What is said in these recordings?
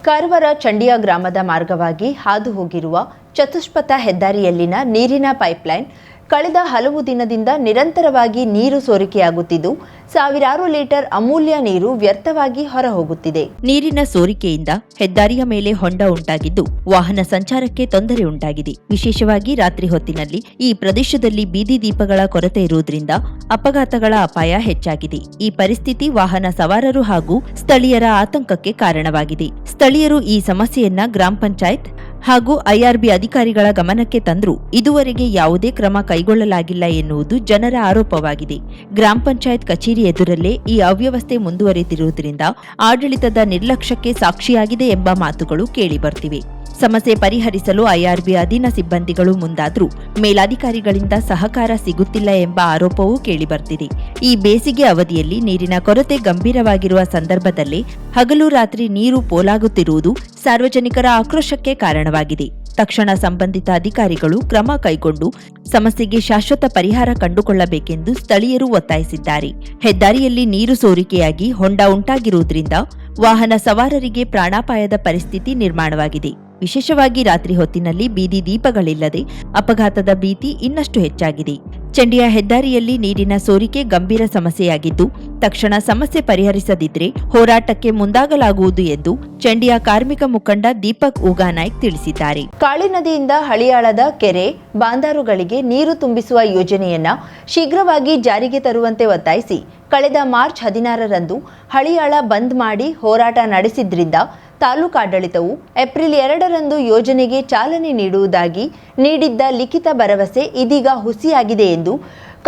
ಕಾರವಾರ ಚಂಡಿಯ ಗ್ರಾಮದ ಮಾರ್ಗವಾಗಿ ಹಾದು ಹೋಗಿರುವ ಚತುಷ್ಪಥ ಹೆದ್ದಾರಿಯಲ್ಲಿನ ನೀರಿನ ಪೈಪ್ಲೈನ್ ಕಳೆದ ಹಲವು ದಿನದಿಂದ ನಿರಂತರವಾಗಿ ನೀರು ಸೋರಿಕೆಯಾಗುತ್ತಿದ್ದು ಸಾವಿರಾರು ಲೀಟರ್ ಅಮೂಲ್ಯ ನೀರು ವ್ಯರ್ಥವಾಗಿ ಹೊರಹೋಗುತ್ತಿದೆ. ನೀರಿನ ಸೋರಿಕೆಯಿಂದ ಹೆದ್ದಾರಿಯ ಮೇಲೆ ಹೊಂಡ ಉಂಟಾಗಿದ್ದು ವಾಹನ ಸಂಚಾರಕ್ಕೆ ತೊಂದರೆ ಉಂಟಾಗಿದೆ. ವಿಶೇಷವಾಗಿ ರಾತ್ರಿ ಹೊತ್ತಿನಲ್ಲಿ ಈ ಪ್ರದೇಶದಲ್ಲಿ ಬೀದಿ ದೀಪಗಳ ಕೊರತೆ ಇರುವುದರಿಂದ ಅಪಘಾತಗಳ ಅಪಾಯ ಹೆಚ್ಚಾಗಿದೆ. ಈ ಪರಿಸ್ಥಿತಿ ವಾಹನ ಸವಾರರು ಹಾಗೂ ಸ್ಥಳೀಯರ ಆತಂಕಕ್ಕೆ ಕಾರಣವಾಗಿದೆ. ಸ್ಥಳೀಯರು ಈ ಸಮಸ್ಯೆಯನ್ನ ಗ್ರಾಮ ಪಂಚಾಯತ್ ಹಾಗೂ ಐಆರ್ಬಿ ಅಧಿಕಾರಿಗಳ ಗಮನಕ್ಕೆ ತಂದರೂ ಇದುವರೆಗೆ ಯಾವುದೇ ಕ್ರಮ ಕೈಗೊಳ್ಳಲಾಗಿಲ್ಲ ಎನ್ನುವುದು ಜನರ ಆರೋಪವಾಗಿದೆ. ಗ್ರಾಮ ಪಂಚಾಯತ್ ಕಚೇರಿ ಎದುರಲ್ಲೇ ಈ ಅವ್ಯವಸ್ಥೆ ಮುಂದುವರೆದಿರುವುದರಿಂದ ಆಡಳಿತದ ನಿರ್ಲಕ್ಷ್ಯಕ್ಕೆ ಸಾಕ್ಷಿಯಾಗಿದೆ ಎಂಬ ಮಾತುಗಳು ಕೇಳಿಬರ್ತಿವೆ. ಸಮಸ್ಯೆ ಪರಿಹರಿಸಲು ಐಆರ್ಬಿ ಅಧೀನ ಸಿಬ್ಬಂದಿಗಳು ಮುಂದಾದರೂ ಮೇಲಾಧಿಕಾರಿಗಳಿಂದ ಸಹಕಾರ ಸಿಗುತ್ತಿಲ್ಲ ಎಂಬ ಆರೋಪವೂ ಕೇಳಿಬರ್ತಿದೆ. ಈ ಬೇಸಿಗೆ ಅವಧಿಯಲ್ಲಿ ನೀರಿನ ಕೊರತೆ ಗಂಭೀರವಾಗಿರುವ ಸಂದರ್ಭದಲ್ಲೇ ಹಗಲು ರಾತ್ರಿ ನೀರು ಪೋಲಾಗುತ್ತಿರುವುದು ಸಾರ್ವಜನಿಕರ ಆಕ್ರೋಶಕ್ಕೆ ಕಾರಣವಾಗಿದೆ. ತಕ್ಷಣ ಸಂಬಂಧಿತ ಅಧಿಕಾರಿಗಳು ಕ್ರಮ ಕೈಗೊಂಡು ಸಮಸ್ಯೆಗೆ ಶಾಶ್ವತ ಪರಿಹಾರ ಕಂಡುಕೊಳ್ಳಬೇಕೆಂದು ಸ್ಥಳೀಯರು ಒತ್ತಾಯಿಸಿದ್ದಾರೆ. ಹೆದ್ದಾರಿಯಲ್ಲಿ ನೀರು ಸೋರಿಕೆಯಾಗಿ ಹೊಂಡ ಉಂಟಾಗಿರುವುದರಿಂದ ವಾಹನ ಸವಾರರಿಗೆ ಪ್ರಾಣಾಪಾಯದ ಪರಿಸ್ಥಿತಿ ನಿರ್ಮಾಣವಾಗಿದೆ. ವಿಶೇಷವಾಗಿ ರಾತ್ರಿ ಹೊತ್ತಿನಲ್ಲಿ ಬೀದಿ ದೀಪಗಳಿಲ್ಲದೆ ಅಪಘಾತದ ಭೀತಿ ಇನ್ನಷ್ಟು ಹೆಚ್ಚಾಗಿದೆ. ಚಂಡಿಯ ಹೆದ್ದಾರಿಯಲ್ಲಿ ನೀರಿನ ಸೋರಿಕೆ ಗಂಭೀರ ಸಮಸ್ಯೆಯಾಗಿದ್ದು ತಕ್ಷಣ ಸಮಸ್ಯೆ ಪರಿಹರಿಸದಿದ್ರೆ ಹೋರಾಟಕ್ಕೆ ಮುಂದಾಗಲಾಗುವುದು ಎಂದು ಚಂಡಿಯ ಕಾರ್ಮಿಕ ಮುಖಂಡ ದೀಪಕ್ ಉಗಾನಾಯ್ಕ್ ತಿಳಿಸಿದ್ದಾರೆ. ಕಾಳಿ ನದಿಯಿಂದ ಹಳಿಯಾಳದ ಕೆರೆ ಬಾಂದಾರುಗಳಿಗೆ ನೀರು ತುಂಬಿಸುವ ಯೋಜನೆಯನ್ನ ಶೀಘ್ರವಾಗಿ ಜಾರಿಗೆ ತರುವಂತೆ ಒತ್ತಾಯಿಸಿ ಕಳೆದ ಮಾರ್ಚ್ 16ರಂದು ಹಳಿಯಾಳ ಬಂದ್ ಮಾಡಿ ಹೋರಾಟ ನಡೆಸಿದ್ರಿಂದ ತಾಲೂಕಾಡಳಿತವು ಏಪ್ರಿಲ್ 2ರಂದು ಯೋಜನೆಗೆ ಚಾಲನೆ ನೀಡುವುದಾಗಿ ನೀಡಿದ್ದ ಲಿಖಿತ ಭರವಸೆ ಇದೀಗ ಹುಸಿಯಾಗಿದೆ ಎಂದು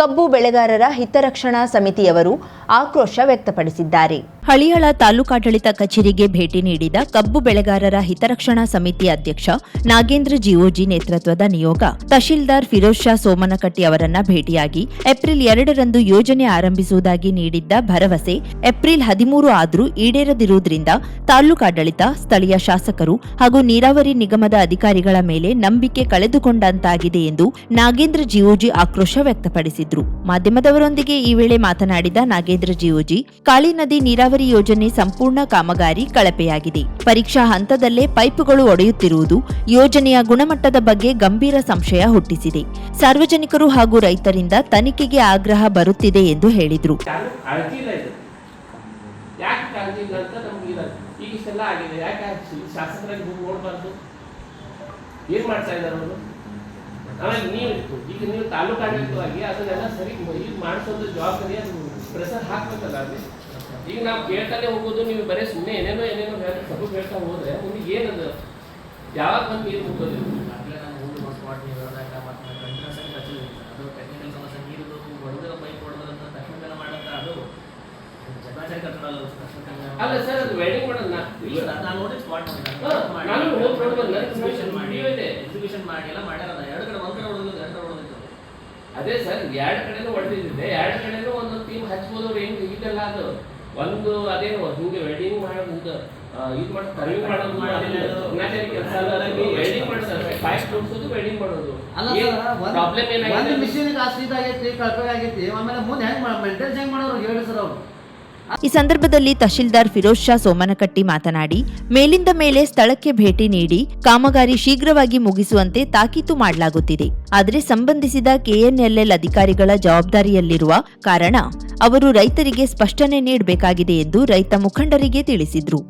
ಕಬ್ಬು ಬೆಳೆಗಾರರ ಹಿತರಕ್ಷಣಾ ಸಮಿತಿಯವರು ಆಕ್ರೋಶ ವ್ಯಕ್ತಪಡಿಸಿದ್ದಾರೆ. ಹಳಿಯಾಳ ತಾಲೂಕಾಡಳಿತ ಕಚೇರಿಗೆ ಭೇಟಿ ನೀಡಿದ ಕಬ್ಬು ಬೆಳೆಗಾರರ ಹಿತರಕ್ಷಣಾ ಸಮಿತಿ ಅಧ್ಯಕ್ಷ ನಾಗೇಂದ್ರ ಜಿಒಜಿ ನೇತೃತ್ವದ ನಿಯೋಗ ತಹಶೀಲ್ದಾರ್ ಫಿರೋಜ್ ಶಾ ಸೋಮನಕಟ್ಟಿ ಅವರನ್ನ ಭೇಟಿಯಾಗಿ ಏಪ್ರಿಲ್ 2ರಂದು ಯೋಜನೆ ಆರಂಭಿಸುವುದಾಗಿ ನೀಡಿದ್ದ ಭರವಸೆ ಏಪ್ರಿಲ್ 13 ಆದರೂ ಈಡೇರದಿರುವುದರಿಂದ ತಾಲೂಕಾಡಳಿತ, ಸ್ಥಳೀಯ ಶಾಸಕರು ಹಾಗೂ ನೀರಾವರಿ ನಿಗಮದ ಅಧಿಕಾರಿಗಳ ಮೇಲೆ ನಂಬಿಕೆ ಕಳೆದುಕೊಂಡಂತಾಗಿದೆ ಎಂದು ನಾಗೇಂದ್ರ ಜಿಒಜಿ ಆಕ್ರೋಶ ವ್ಯಕ್ತಪಡಿಸಿದರು. ಮಾಧ್ಯಮದವರೊಂದಿಗೆ ಈ ವೇಳೆ ಮಾತನಾಡಿದ ನಾಗೇಂದ್ರ ಜಿಒಜಿ, ಕಾಳಿ ನದಿ ನೀರಾವರಿ ಯೋಜನೆ ಸಂಪೂರ್ಣ ಕಾಮಗಾರಿ ಕಳಪೆಯಾಗಿದೆ. ಪರೀಕ್ಷಾ ಹಂತದಲ್ಲೇ ಪೈಪುಗಳು ಒಡೆಯುತ್ತಿರುವುದು ಯೋಜನೆಯ ಗುಣಮಟ್ಟದ ಬಗ್ಗೆ ಗಂಭೀರ ಸಂಶಯ ಹುಟ್ಟಿಸಿದೆ. ಸಾರ್ವಜನಿಕರು ಹಾಗೂ ರೈತರಿಂದ ತನಿಖೆಗೆ ಆಗ್ರಹ ಬರುತ್ತಿದೆ ಎಂದು ಹೇಳಿದರು. ಆಮೇಲೆ ನೀವು ತಾಲೂಕಾಡಳಿತವಾಗಿ ಅದನ್ನೆಲ್ಲ ಸರಿ ಇದು ಮಾಡಿಸೋದು ಜವಾಬ್ದಾರಿ ಅದು ಪ್ರೆಸರ್ ಹಾಕ್ಬೇಕಲ್ಲ. ಅಲ್ಲಿ ಈಗ ನಾವು ಕೇಳ್ತಾನೆ ಹೋಗೋದು, ನೀವು ಬರೀ ಸುಮ್ಮನೆ ಏನೇನೋ ಸಭೆ ಹೇಳ್ತಾ ಹೋದ್ರೆ ನಿಮಗೆ ಏನದು ಯಾವಾಗ ಬಂದು ನೀರು ಮುಟ್ಟೋದು? ಅಲ್ಲ ಸರ್, ಅದು ವೆಲ್ಡಿಂಗ್ ಮಾಡೋದು ಅದೇ ಸರ್, 2 ಕಡೆನೂ ಹೊಡೆದಿದ್ದೆ. 2 ಕಡೆನೂ ಒಂದೊಂದು ಟೀಮ್ ಹಚ್ಬೋದು. ಅವ್ರು ಏನು ಇದೆಲ್ಲ ಅದು ಒಂದು ಅದೇನು ಹಿಂಗೆ ವೆಲ್ಡಿಂಗ್ ಮಾಡೋದು ಇದು ಮಾಡಿ ಸರ್ವಿಂಗ್ ಮಾಡೋದು ಕೆಲಸ ಅಲ್ಲ. ವೆಲ್ಡಿಂಗ್ ಮಾಡ್ತಾರೆ, ಪೈಪ್ ತೋರಿಸೋದು, ವೆಲ್ಡಿಂಗ್ ಮಾಡೋದು. ಪ್ರಾಬ್ಲಮ್ ಏನಾಗಿದೆ, ಮಿಷಿನ್ ಆಗೈತಿ, ಕಳಪೆ ಆಗೈತಿ. ಆಮೇಲೆ ಮುಂದೆ ಹೆಂಗ್ ಮೇಂಟೆನ್ಸ್ ಹೆಂಗ್ ಮಾಡೋರು ಹೇಳಿ ಸರ್ ಅವರು. ಈ ಸಂದರ್ಭದಲ್ಲಿ ತಹಶೀಲ್ದಾರ್ ಫಿರೋಜ್ ಶಾ ಸೋಮನಕಟ್ಟಿ ಮಾತನಾಡಿ, ಮೇಲಿಂದ ಮೇಲೆ ಸ್ಥಳಕ್ಕೆ ಭೇಟಿ ನೀಡಿ ಕಾಮಗಾರಿ ಶೀಘ್ರವಾಗಿ ಮುಗಿಸುವಂತೆ ತಾಕೀತು ಮಾಡಲಾಗುತ್ತಿದೆ. ಆದರೆ ಸಂಬಂಧಿಸಿದ ಕೆಎನ್ಎಲ್ಎಲ್ ಅಧಿಕಾರಿಗಳ ಜವಾಬ್ದಾರಿಯಲ್ಲಿರುವ ಕಾರಣ ಅವರು ರೈತರಿಗೆ ಸ್ಪಷ್ಟನೆ ನೀಡಬೇಕಾಗಿದೆ ಎಂದು ರೈತ ಮುಖಂಡರಿಗೆ ತಿಳಿಸಿದರು.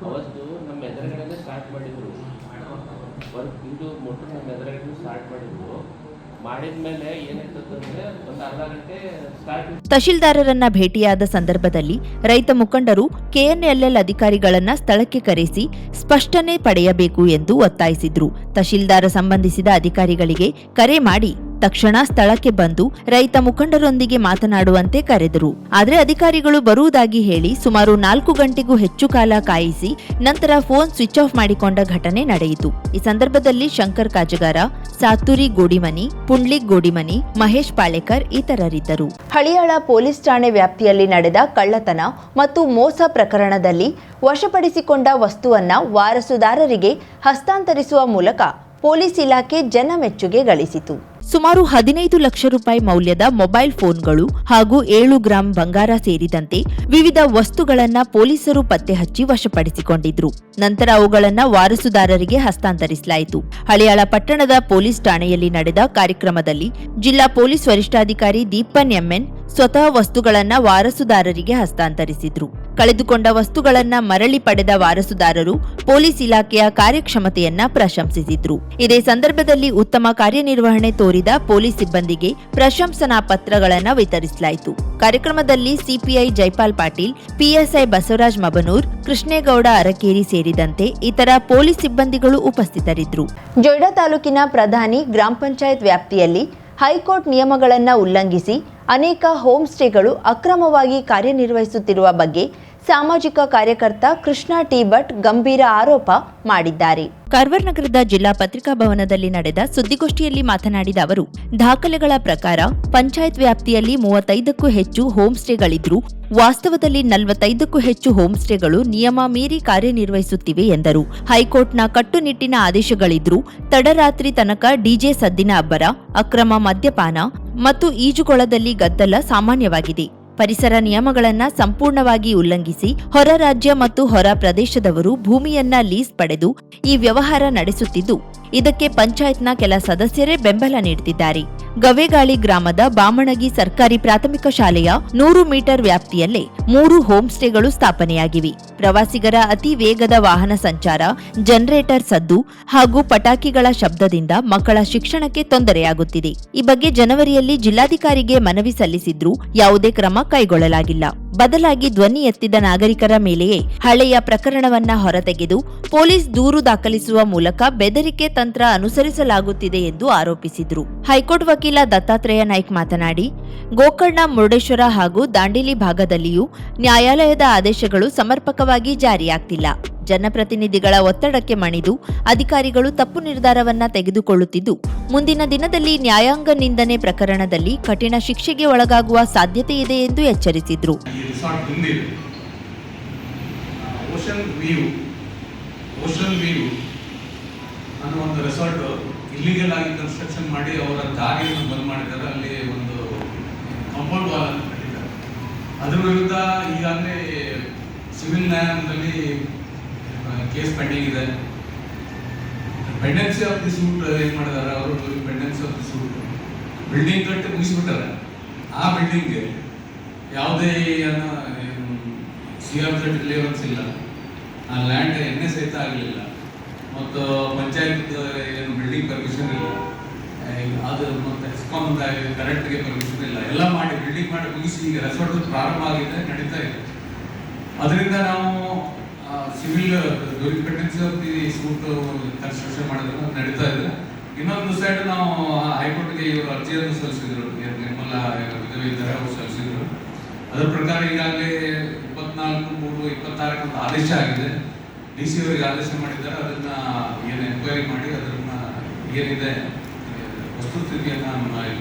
ಅವತ್ತು ನಮ್ಮ ಎದುರುಗಡೆ ಸ್ಟಾರ್ಟ್ ಮಾಡಿದ್ರು ವರ್ಕ್, ಇದು ಮೋಟರ್ ನಮ್ಮ ಎದುರುಗಡೆ ಸ್ಟಾರ್ಟ್ ಮಾಡಿದ್ರು. ಮಾಡಿದ್ಮೇಲೆ ಏನಾಯ್ತಂದ್ರೆ ಒಂದು ಅರ್ಧ ಗಂಟೆ ಸ್ಟಾರ್ಟ್. ತಹಶೀಲ್ದಾರರನ್ನ ಭೇಟಿಯಾದ ಸಂದರ್ಭದಲ್ಲಿ ರೈತ ಮುಖಂಡರು ಕೆಎನ್ಎಲ್ಎಲ್ ಅಧಿಕಾರಿಗಳನ್ನ ಸ್ಥಳಕ್ಕೆ ಕರೆಸಿ ಸ್ಪಷ್ಟನೆ ಪಡೆಯಬೇಕು ಎಂದು ಒತ್ತಾಯಿಸಿದ್ರು. ತಹಶೀಲ್ದಾರ ಸಂಬಂಧಿಸಿದ ಅಧಿಕಾರಿಗಳಿಗೆ ಕರೆ ಮಾಡಿ ತಕ್ಷಣ ಸ್ಥಳಕ್ಕೆ ಬಂದು ರೈತ ಮುಖಂಡರೊಂದಿಗೆ ಮಾತನಾಡುವಂತೆ ಕರೆದರು. ಆದರೆ ಅಧಿಕಾರಿಗಳು ಬರುವುದಾಗಿ ಹೇಳಿ ಸುಮಾರು 4 ಗಂಟೆಗೂ ಹೆಚ್ಚು ಕಾಲ ಕಾಯಿಸಿ ನಂತರ ಫೋನ್ ಸ್ವಿಚ್ ಆಫ್ ಮಾಡಿಕೊಂಡ ಘಟನೆ ನಡೆಯಿತು. ಈ ಸಂದರ್ಭದಲ್ಲಿ ಶಂಕರ್ ಕಾಜಗಾರ, ಸಾತುರಿ ಗೋಡಿಮನಿ, ಪುಂಡ್ಲಿಕ್ ಗೋಡಿಮನಿ, ಮಹೇಶ್ ಪಾಳೇಕರ್ ಇತರರಿದ್ದರು. ಹಳಿಯಾಳ ಪೊಲೀಸ್ ಠಾಣೆ ವ್ಯಾಪ್ತಿಯಲ್ಲಿ ನಡೆದ ಕಳ್ಳತನ ಮತ್ತು ಮೋಸ ಪ್ರಕರಣದಲ್ಲಿ ವಶಪಡಿಸಿಕೊಂಡ ವಸ್ತುವನ್ನ ವಾರಸುದಾರರಿಗೆ ಹಸ್ತಾಂತರಿಸುವ ಮೂಲಕ ಪೊಲೀಸ್ ಇಲಾಖೆ ಜನಮೆಚ್ಚುಗೆ ಗಳಿಸಿತು. ಸುಮಾರು 15 ಲಕ್ಷ ರೂಪಾಯಿ ಮೌಲ್ಯದ ಮೊಬೈಲ್ ಫೋನ್ಗಳು ಹಾಗೂ 7 ಗ್ರಾಂ ಬಂಗಾರ ಸೇರಿದಂತೆ ವಿವಿಧ ವಸ್ತುಗಳನ್ನ ಪೊಲೀಸರು ಪತ್ತೆ ಹಚ್ಚಿ ವಶಪಡಿಸಿಕೊಂಡಿದ್ರು. ನಂತರ ಅವುಗಳನ್ನ ವಾರಸುದಾರರಿಗೆ ಹಸ್ತಾಂತರಿಸಲಾಯಿತು. ಹಳಿಯಾಳ ಪಟ್ಟಣದ ಪೊಲೀಸ್ ಠಾಣೆಯಲ್ಲಿ ನಡೆದ ಕಾರ್ಯಕ್ರಮದಲ್ಲಿ ಜಿಲ್ಲಾ ಪೊಲೀಸ್ ವರಿಷ್ಠಾಧಿಕಾರಿ ದೀಪನ್ ಎಂಎನ್ ಸ್ವತಃ ವಸ್ತುಗಳನ್ನ ವಾರಸುದಾರರಿಗೆ ಹಸ್ತಾಂತರಿಸಿದ್ರು. ಕಳೆದುಕೊಂಡ ವಸ್ತುಗಳನ್ನ ಮರಳಿ ಪಡೆದ ವಾರಸುದಾರರು ಪೊಲೀಸ್ ಇಲಾಖೆಯ ಕಾರ್ಯಕ್ಷಮತೆಯನ್ನ ಪ್ರಶಂಸಿಸಿದ್ರು. ಇದೇ ಸಂದರ್ಭದಲ್ಲಿ ಉತ್ತಮ ಕಾರ್ಯನಿರ್ವಹಣೆ ತೋರಿದ ಪೊಲೀಸ್ ಸಿಬ್ಬಂದಿಗೆ ಪ್ರಶಂಸನಾ ಪತ್ರಗಳನ್ನು ವಿತರಿಸಲಾಯಿತು. ಕಾರ್ಯಕ್ರಮದಲ್ಲಿ ಸಿಪಿಐ ಜೈಪಾಲ್ ಪಾಟೀಲ್, ಪಿಎಸ್ಐ ಬಸವರಾಜ್ ಮಬನೂರ್, ಕೃಷ್ಣೇಗೌಡ ಅರಕೇರಿ ಸೇರಿದಂತೆ ಇತರ ಪೊಲೀಸ್ ಸಿಬ್ಬಂದಿಗಳು ಉಪಸ್ಥಿತರಿದ್ದರು. ಜೊಯ್ಡಾ ತಾಲೂಕಿನ ಪ್ರಧಾನಿ ಗ್ರಾಮ ಪಂಚಾಯತ್ ವ್ಯಾಪ್ತಿಯಲ್ಲಿ ಹೈಕೋರ್ಟ್ ನಿಯಮಗಳನ್ನು ಉಲ್ಲಂಘಿಸಿ ಅನೇಕ ಹೋಮ್ ಸ್ಟೇಗಳು ಅಕ್ರಮವಾಗಿ ಕಾರ್ಯನಿರ್ವಹಿಸುತ್ತಿರುವ ಬಗ್ಗೆ ಸಾಮಾಜಿಕ ಕಾರ್ಯಕರ್ತ ಕೃಷ್ಣ ಟಿ ಭಟ್ ಗಂಭೀರ ಆರೋಪ ಮಾಡಿದ್ದಾರೆ. ಕಾರವಾರ ನಗರದ ಜಿಲ್ಲಾ ಪತ್ರಿಕಾ ಭವನದಲ್ಲಿ ನಡೆದ ಸುದ್ದಿಗೋಷ್ಠಿಯಲ್ಲಿ ಮಾತನಾಡಿದ ಅವರು, ದಾಖಲೆಗಳ ಪ್ರಕಾರ ಪಂಚಾಯತ್ ವ್ಯಾಪ್ತಿಯಲ್ಲಿ 35ಕ್ಕೂ ಹೆಚ್ಚು ಹೋಮ್ ಸ್ಟೇಗಳಿದ್ರೂ ವಾಸ್ತವದಲ್ಲಿ 45ಕ್ಕೂ ಹೆಚ್ಚು ಹೋಮ್ ಸ್ಟೇಗಳು ನಿಯಮ ಮೀರಿ ಕಾರ್ಯನಿರ್ವಹಿಸುತ್ತಿವೆ ಎಂದರು. ಹೈಕೋರ್ಟ್ನ ಕಟ್ಟುನಿಟ್ಟಿನ ಆದೇಶಗಳಿದ್ರೂ ತಡರಾತ್ರಿ ತನಕ ಡಿಜೆ ಸದ್ದಿನ ಅಬ್ಬರ, ಅಕ್ರಮ ಮದ್ಯಪಾನ ಮತ್ತು ಈಜುಕೊಳದಲ್ಲಿ ಗದ್ದಲ ಸಾಮಾನ್ಯವಾಗಿದೆ. ಪರಿಸರ ನಿಯಮಗಳನ್ನ ಸಂಪೂರ್ಣವಾಗಿ ಉಲ್ಲಂಘಿಸಿ ಹೊರ ರಾಜ್ಯ ಮತ್ತು ಹೊರ ಪ್ರದೇಶದವರು ಭೂಮಿಯನ್ನ ಲೀಸ್ ಪಡೆದು ಈ ವ್ಯವಹಾರ ನಡೆಸುತ್ತಿದ್ದು, ಇದಕ್ಕೆ ಪಂಚಾಯತ್ನ ಕೆಲ ಸದಸ್ಯರೇ ಬೆಂಬಲ ನೀಡುತ್ತಿದ್ದಾರೆ. ಗವೇಗಾಳಿ ಗ್ರಾಮದ ಬಾಮಣಗಿ ಸರ್ಕಾರಿ ಪ್ರಾಥಮಿಕ ಶಾಲೆಯ 100 ಮೀಟರ್ ವ್ಯಾಪ್ತಿಯಲ್ಲೇ 3 ಹೋಮ್ ಸ್ಟೇಗಳು ಸ್ಥಾಪನೆಯಾಗಿವೆ. ಪ್ರವಾಸಿಗರ ಅತಿ ವೇಗದ ವಾಹನ ಸಂಚಾರ, ಜನರೇಟರ್ ಸದ್ದು ಹಾಗೂ ಪಟಾಕಿಗಳ ಶಬ್ದದಿಂದ ಮಕ್ಕಳ ಶಿಕ್ಷಣಕ್ಕೆ ತೊಂದರೆಯಾಗುತ್ತಿದೆ. ಈ ಬಗ್ಗೆ ಜನವರಿಯಲ್ಲಿ ಜಿಲ್ಲಾಧಿಕಾರಿಗೆ ಮನವಿ ಸಲ್ಲಿಸಿದ್ರೂ ಯಾವುದೇ ಕ್ರಮ ಕೈಗೊಳ್ಳಲಾಗಿಲ್ಲ. ಬದಲಾಗಿ ಧ್ವನಿ ಎತ್ತಿದ ನಾಗರಿಕರ ಮೇಲೆಯೇ ಹಳೆಯ ಪ್ರಕರಣವನ್ನ ಹೊರತೆಗೆದು ಪೊಲೀಸ್ ದೂರು ದಾಖಲಿಸುವ ಮೂಲಕ ಬೆದರಿಕೆ ತಂತ್ರ ಅನುಸರಿಸಲಾಗುತ್ತಿದೆ ಎಂದು ಆರೋಪಿಸಿದ್ರು. ಹೈಕೋರ್ಟ್ ವಕೀಲ ದತ್ತಾತ್ರೇಯ ನಾಯ್ಕ್ ಮಾತನಾಡಿ, ಗೋಕರ್ಣ, ಮುರುಡೇಶ್ವರ ಹಾಗೂ ದಾಂಡೇಲಿ ಭಾಗದಲ್ಲಿಯೂ ನ್ಯಾಯಾಲಯದ ಆದೇಶಗಳು ಸಮರ್ಪಕವಾಗಿ ಜಾರಿಯಾಗ್ತಿಲ್ಲ. ಜನಪ್ರತಿನಿಧಿಗಳ ಒತ್ತಡಕ್ಕೆ ಮಣಿದು ಅಧಿಕಾರಿಗಳು ತಪ್ಪು ನಿರ್ಧಾರವನ್ನ ತೆಗೆದುಕೊಳ್ಳುತ್ತಿದ್ದು, ಮುಂದಿನ ದಿನದಲ್ಲಿ ನ್ಯಾಯಾಂಗ ನಿಂದನೆ ಪ್ರಕರಣದಲ್ಲಿ ಕಠಿಣ ಶಿಕ್ಷೆಗೆ ಒಳಗಾಗುವ ಸಾಧ್ಯತೆ ಇದೆ ಎಂದು ಎಚ್ಚರಿಸಿದ್ರು. ಒಂದು ರೆಸಾರ್ಟ್ ಇಲ್ಲಿಗಲ್ ಆಗಿ ಕನ್ಸ್ಟ್ರಕ್ಷನ್ ಮಾಡಿ ಅವರ ದಾರಿಯನ್ನು ಬಂದ್ ಮಾಡಿದ್ದಾರೆ. ಅಲ್ಲಿ ಒಂದು ಕಾಂಪೌಂಡ್ ವಾಲ್ ಅನ್ನು ಕಟ್ಟಿದ್ದಾರೆ. ಅದರ ವಿರುದ್ಧ ಈಗಾಗಲೇ ಸಿವಿಲ್ ನ್ಯಾಯಾಲಯದಲ್ಲಿ ಕೇಸ್ ಪೆಂಡಿಂಗ್ ಇದೆ. ಪೆಂಡೆನ್ಸಿ ಆಫ್ ದಿ ಸೂಟ್ ಏನ್ ಮಾಡಿದ್ದಾರೆ, ಅವರು pendency of the suit building ಕಟ್ಟಿ ಮುಗಿಸ್ಬಿಟ್ಟಾರೆ. ಆ ಬಿಲ್ಡಿಂಗ್ಗೆ ಯಾವುದೇ CR30 ಕ್ಲಿಯರೆನ್ಸ್ ಇಲ್ಲ, ಆ ಲ್ಯಾಂಡ್ ಎಣ್ಣೆ ಸಹಿತ ಆಗಲಿಲ್ಲ, ಮತ್ತು ಪಂಚಾಯತ್ ಏನು ಬಿಲ್ಡಿಂಗ್ ಪರ್ಮಿಷನ್ ಇಲ್ಲ, ಅದು ಮತ್ತು ಎಸ್ಕಾಮ್ ಕರೆಂಟ್ಗೆ ಪರ್ಮಿಷನ್ ಇಲ್ಲ. ಎಲ್ಲ ಮಾಡಿ ಬಿಲ್ಡಿಂಗ್ ಮಾಡಿ ಮುಗಿಸಿ ಈಗ ರೆಸಾರ್ಟ್ ಪ್ರಾರಂಭ ಆಗಿದೆ, ನಡೀತಾ ಇದೆ. ಅದರಿಂದ ನಾವು civil dependency of the suit construction ಮಾಡಿದ್ರೆ ನಡೀತಾ ಇದೆ. ಇನ್ನೊಂದು ಸೈಡ್ ನಾವು ಹೈಕೋರ್ಟ್ಗೆ ಇವರು ಅರ್ಜಿಯನ್ನು ಸಲ್ಲಿಸಿದ್ರು, ನಿರ್ಮಲ ವಿಧವೆ ಇದ್ದಾರೆ, ಅವರು ಸಲ್ಲಿಸಿದ್ರು. ಅದರ ಪ್ರಕಾರ ಈಗಾಗಲೇ 24/3/26 ಒಂದು ಆದೇಶ ಆಗಿದೆ. DC ಅವರಿಗೆ ಆದೇಶ ಮಾಡಿದ್ದಾರೆ. ಅದನ್ನ ಏನು ಎನ್ಕ್ವೈರಿ ಮಾಡಿ ಅದನ್ನ ಏನಿದೆ ವಸ್ತುಸ್ಥಿತಿಯನ್ನ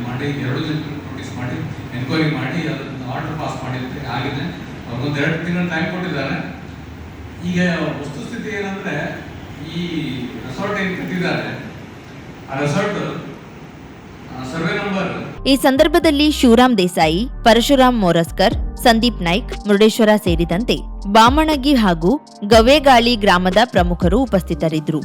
ಮಾಡಿ 2 ಜನರಿಗೆ ನೋಟಿಸ್ ಮಾಡಿ ಎನ್ಕ್ವೈರಿ ಮಾಡಿ ಅದನ್ನ ಆರ್ಡರ್ ಪಾಸ್ ಮಾಡಿದ್ರೆ ಆಗಿದೆ. ಅವ್ರಿಗೊಂದು 2 ತಿಂಗಳ ಟೈಮ್ ಕೊಟ್ಟಿದ್ದಾರೆ. ಈಗ ವಸ್ತುಸ್ಥಿತಿ ಏನಂದ್ರೆ, ಈ ರೆಸಾರ್ಟ್ ಏನು ಕಟ್ಟಿದ್ದಾರೆ, ಆ ರೆಸಾರ್ಟ್ ಸರ್ವೆ ನಂಬರ್. ಈ ಸಂದರ್ಭದಲ್ಲಿ ಶಿವರಾಮ್ ದೇಸಾಯಿ, ಪರಶುರಾಮ್ ಮೋರಸ್ಕರ್, ಸಂದೀಪ್ ನಾಯ್ಕ್, ಮುರುಡೇಶ್ವರ ಸೇರಿದಂತೆ ಬಾಮಣಗಿ ಹಾಗೂ ಗವೇಗಾಳಿ ಗ್ರಾಮದ ಪ್ರಮುಖರು ಉಪಸ್ಥಿತರಿದ್ದರು.